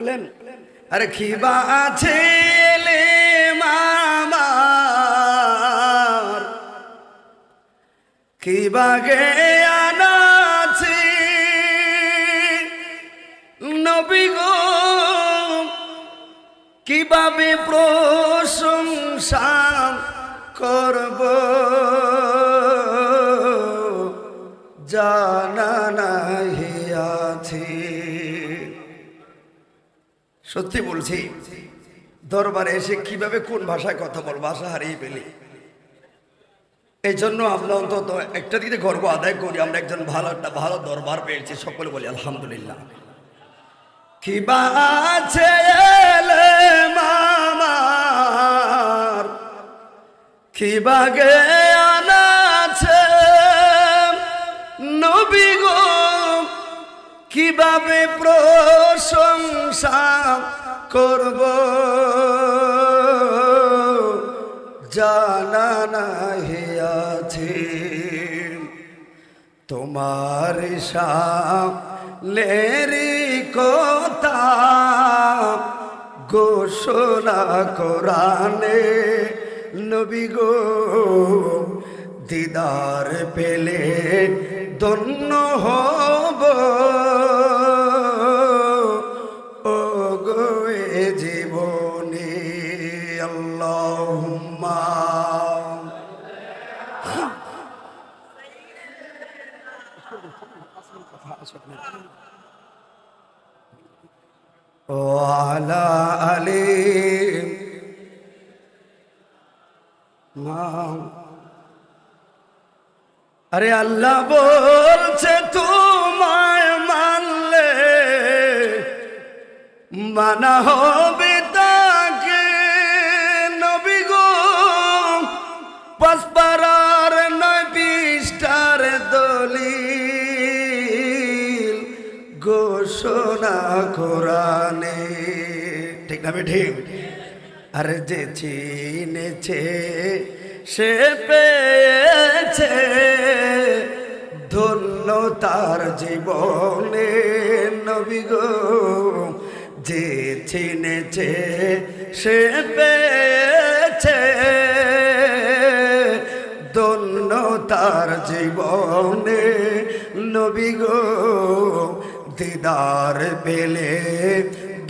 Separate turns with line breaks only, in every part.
আরে খিবা ছেলে মামার খিবা গে আনাছে নবী গো কিভাবে প্রশংসা করব জানা নাহি আছে। সত্যি বলছি, দরবারে এসে কিভাবে কোন ভাষায় কথা বলবো ভাষা হারিয়ে ফেলি। এই জন্য আমরা অন্তত একটা দিকে গর্ব আদায় করি, আমরা একজন ভালো দরবার পেয়েছি। সকলে বলি আলহামদুলিল্লাহ। কিবা আছে মামার কিবা গে আনাছে নবী গো কিভাবে প্রশংসা করব জানা নাহি আছে। তোমার শালেরি কথা ঘোষণা কোরআনে নবী গো দিদার পেলে ধন্য হব ও গো এ জীবনে। আল্লাহুম্মা ওয়ালা আলি আরে আল্লাহ বলছে তোমায় মানলে মানা হবে তাকে নবী গো পাঁচপাড়ার 9 পৃষ্ঠার দলিল ঘোষণা কোরআনে। ঠিক না ঠিক? আরে যে চিনেছে সে পেয়েছে ধন্য তার জীবনে নবী গো যে চিনেছে সে পেয়েছে ধন্য তার জীবনে নবী গো দিদার পেলে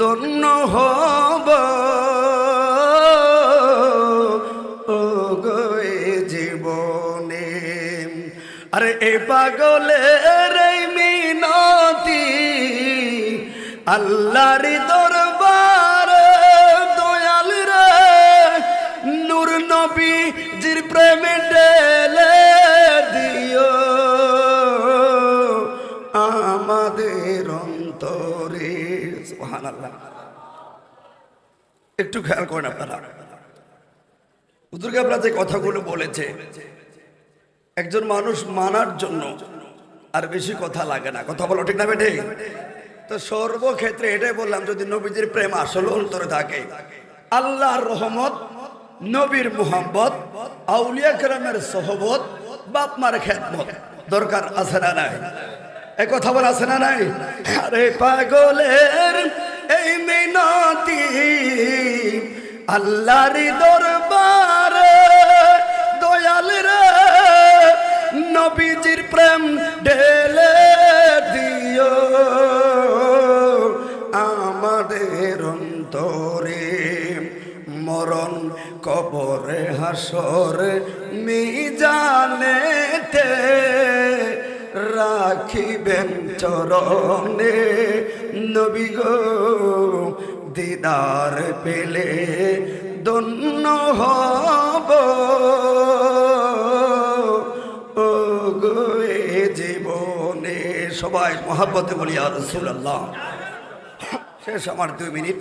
ধন্য হব ও গো এ জীবনে। আরে এ পাগলের এই মিনতি আল্লাহর দরবারে দয়াল রে নূর নবীজির প্রেমে ঢেলে দিও আমাদের অন্তরে। সুবহানাল্লাহ। একটু খেয়াল করেন আপনারা, হুজুর কেবলা যে কথাগুলো বলেছে একজন মানুষ মানার জন্য আর বেশি কথা লাগে না। কথা বলো ঠিক না বেটে? তো সর্বক্ষেত্রে এটাই বললাম, যদি নবীজির প্রেম আসলে অন্তরে থাকে, আল্লাহর রহমত, নবীর মুহাব্বত, আউলিয়া কেরামের সোহবত, বাপ মার খেদমত দরকার আছে না নাই? এই কথা বলা আছে না নাই? আরে পাগলের এই মিনতি আল্লাহর দরবারে দয়াল রে নবীজির প্রেম ঢেলে দিও আমাদের অন্তরে। মরণ কবরে হাসরে মিজানেতে রাখিবেন চরণে নবী গো দিদার পেলে ধন্য হব ও গো এ জীবনে। সবাই মহাব্বতে বলি ইয়া রাসূলুল্লাহ। শেষ আমার 2 মিনিট।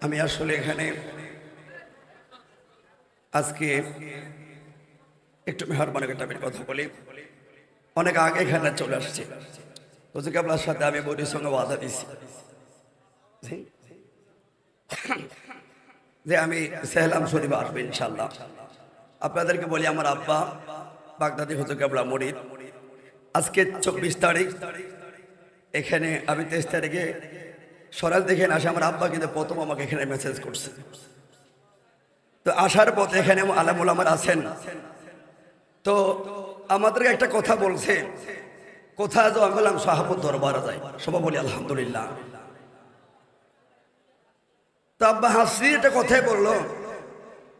আমি আসলে এখানে আজকে একটু মেহরবানি করে আমি কথা বলি। অনেক আগে এখানে চলে আসছে হুজুর কেবলার সাথে আমি বডির সঙ্গে ওয়াদা দিছি যে আমি সেহলাম শরীফ আসবো ইনশাল্লাহ। আপনাদেরকে বলি, আমার আব্বা বাগদাদি হুজুর কেবলা মুরিদ। আজকে 24 তারিখ, এখানে আমি 23 তারিখে সরাল দেখে আসে আমার আব্বা কিন্তু প্রথম আমাকে এখানে মেসেজ করছে। তো আসার পথে এখানে আলেমুল আমার আছেন, তো আমাদেরকে একটা কথা বলছে, কোথায় যাও? আমি বললাম সাহাবুর দরবারে যাই। সবাই বলি আলহামদুলিল্লাহ। তো আব্বা হাসি একটা কথাই বললো,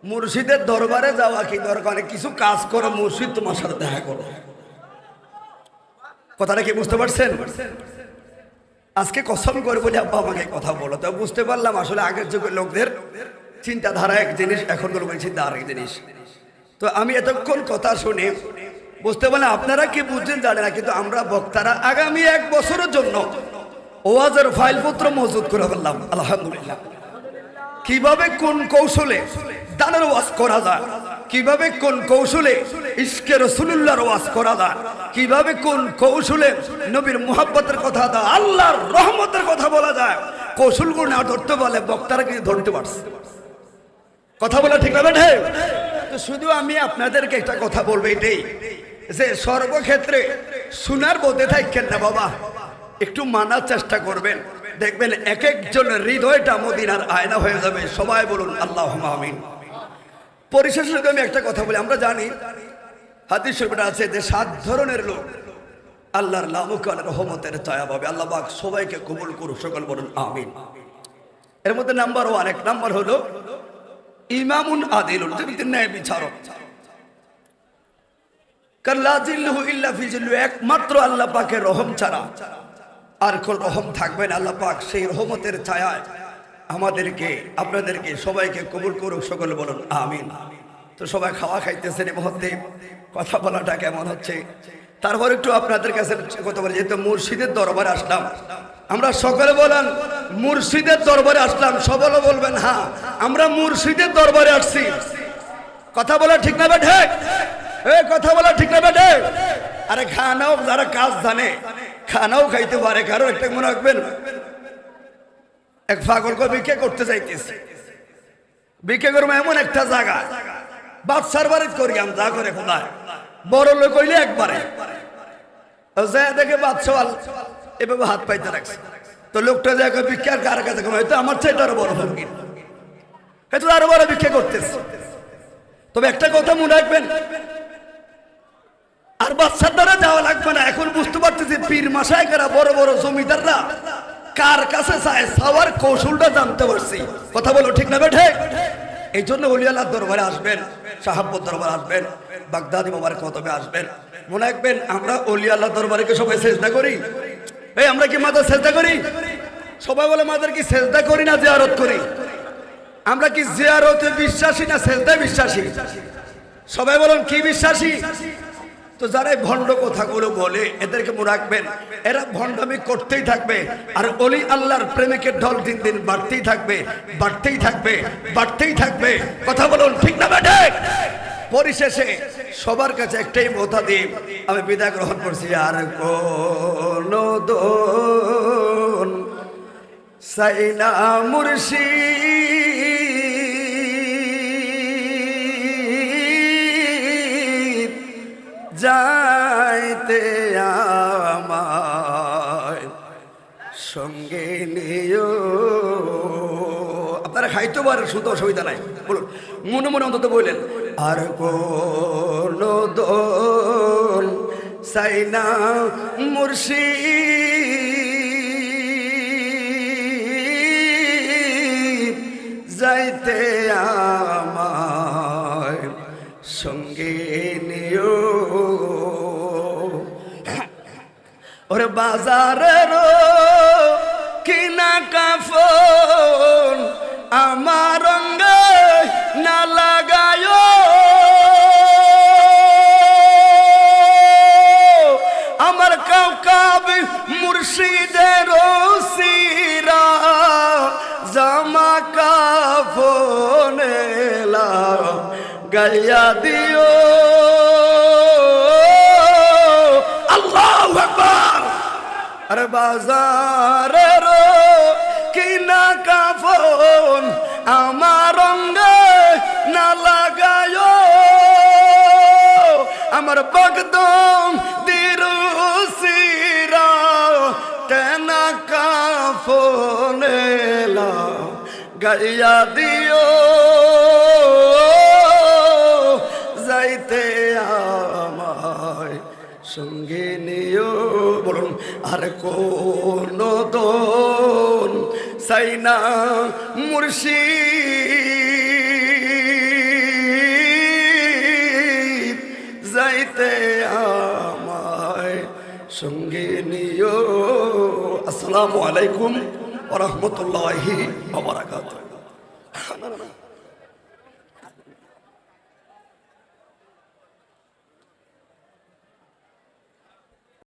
মুর্শিদের দরবারে যাওয়া কি দরকার, কিছু কাজ করো, মুর্শিদ তোমার সাথে দেখা করো। কথাটা কি বুঝতে পারছেন? আজকে কসম করে বলি আব্বা আমাকে কথা বলো, তো বুঝতে পারলাম আসলে আগের যুগের লোকদের চিন্তাধারা এক জিনিস, এখনকার লোকের চিন্তা আরেক জিনিস। তো আমি এতক্ষণ কথা শুনে বুঝতে পারলাম আপনারা কি বুঝছেন জানে না, কিন্তু আমরা বক্তারা আগামী 1 বছরের জন্য ওয়াজের ফাইলপত্র মজুদ করে ফেললাম আলহামদুলিল্লাহ। কিভাবে কোন কৌশলে দানের ওয়াজ করা যায়, কিভাবে কোন কৌশলে ইশকে রাসূলুল্লাহর ওয়াজ করা যায়, কিভাবে কোন কৌশলে নবীর মুহাব্বতের কথা দা, আল্লাহর রহমতের কথা বলা যায়, কৌশলগুলো না ধরতে পারলে বক্তারা কিন্তু ধরতে পারছে। কথা বলা ঠিক না বেঠে? তো শুধু আমি আপনাদেরকে একটা কথা বলবো এটাই, যে সর্বক্ষেত্রে শোনার বোধে থাকেন না বাবা, একটু মানার চেষ্টা করবেন, দেখবেন এক একজনের হৃদয়টা মদিনার আয়না হয়ে যাবে। সবাই বলুন আল্লাহুম্মা আমিন। পরিশেষে আমি একটা কথা বলি, আমরা জানি হাদিস শরীফে আছে যে 7 ধরনের লোক আল্লাহর লামুকান রহমতের ছায়া পাবে। আল্লাহ পাক সবাইকে কবুল করুক, সকল বলুন আমিন। এর মধ্যে নাম্বার 1, এক নাম্বার হলো ইমামুন আদিলুন, ন্যায় বিচারক। কাল্লা জিল্লুহু ইল্লা ফি জিল্লু, একমাত্র আল্লাহ পাকের রহম ছাড়া আর কোন রহম থাকবে না। আল্লাহ পাক সেই রহমতের ছায়ায় আমাদেরকে আপনাদেরকে সবাইকে কবুল করুক, সকল বলুন আমিন। তো সবাই খাওয়া খাইতেছেন, এই মুহূর্তে কথা বলাটা কেমন হচ্ছে? তারপর একটু আপনাদের কাছে কথা বলি, যেহেতু মুর্শিদের দরবারে আসলাম, আমরা সকলে বলেন মুর্শিদের দরবারে আসলাম, সকলে বলবেন হ্যাঁ আমরা মুর্শিদের দরবারে আসছি। কথা বলা ঠিক না বেঠে? কথা বলা ঠিক না বেঠে? আরে খানাও যারা কাজ জানে খানাও খাইতে পারে। কারণ একটা মনে রাখবেন, এক পাগলকে ভিক্ষা করতে যাইতেছে, ভিক্ষা করবো এমন একটা জায়গা, বাদশার বাড়ি করি আমি যা করে খোদায় বড় লোক হইলে একবারে দেখে বাদশা এভাবে হাত পাইতে রাখছে। তো লোকটা জায়গায় ভিক্ষার কার কাছে হয়তো আমার চাইতে আরো বড় ফকির, হয়তো আরো বড় ভিক্ষা করতেছে। তবে একটা কথা মনে রাখবেন, আর বাদশার দ্বারা যাওয়া লাগবে না। এখন বুঝতে পারতেছি পীর মাশায়েখরা বড় বড় জমিদাররা কার কাছে চায়, চাওয়ার কৌশলটা জানতে পারছি। কথা বলো ঠিক না বেঠে? এই জন্য ওলি আল্লাহর দরবারে আসবেন, সাহাবত দরবারে আসবেন, বাগদাদি বাবার কদমে আসবেন। মনে রাখবেন আমরা ওলি আল্লাহর দরবারে কি সবাই সেজদা করি? আমরা কি মাথা সেজদা করি? সবাই বলে মাথার কি সেজদা করি না জিয়ারত করি? আমরা কি জিয়ারতে বিশ্বাসী না সেজদায় বিশ্বাসী? সবাই বলেন কি বিশ্বাসী? তো যারা ভণ্ড কথাগুলো বলে এদেরকে মনে রাখবেন, এরা ভণ্ডামি করতেই থাকবে, আর ওলি আল্লাহর প্রেমিকের ঢল দিন দিন বাড়তেই থাকবে, বাড়তেই থাকবে, বাড়তেই থাকবে। কথা বলুন ঠিক না বেঠে? পরিশেষে সবার কাছে একটাই কথা দিয়ে আমি বিদায় গ্রহণ করছি, আর কোন দোন সাইনা মুর্শিদ যাইতে আমায় সঙ্গে নিও। আপনারা খাইতে পারেন, শুধু অসুবিধা নাই, বলুন মনে মনে অন্তত বললেন, আর কোন দোল সাইনা মুর্শিদ যাইতে আমায় সঙ্গে নিও। ওরে বাজারের কিনা কাফন আমার রঙে না লাগায়, আমার কাউকাব মুর্শিদের সিরা জামা কাফনেলা গাইয়া দিও। আল্লাহু আকবার। আরে বাজারের কিনা কাফন আমার রঙে না লাগায়, আমার বগদম দিরুসিরা তেনা কাফনে গাইয়া দিও যাইতে আমায় সঙ্গে নিও বলুন আর কোন দন চাই না মুর্শিদ যাইতে আমায় সঙ্গে নিও। আসসালামু আলাইকুম ওয়া রাহমাতুল্লাহি ওয়া বারাকাতুহু।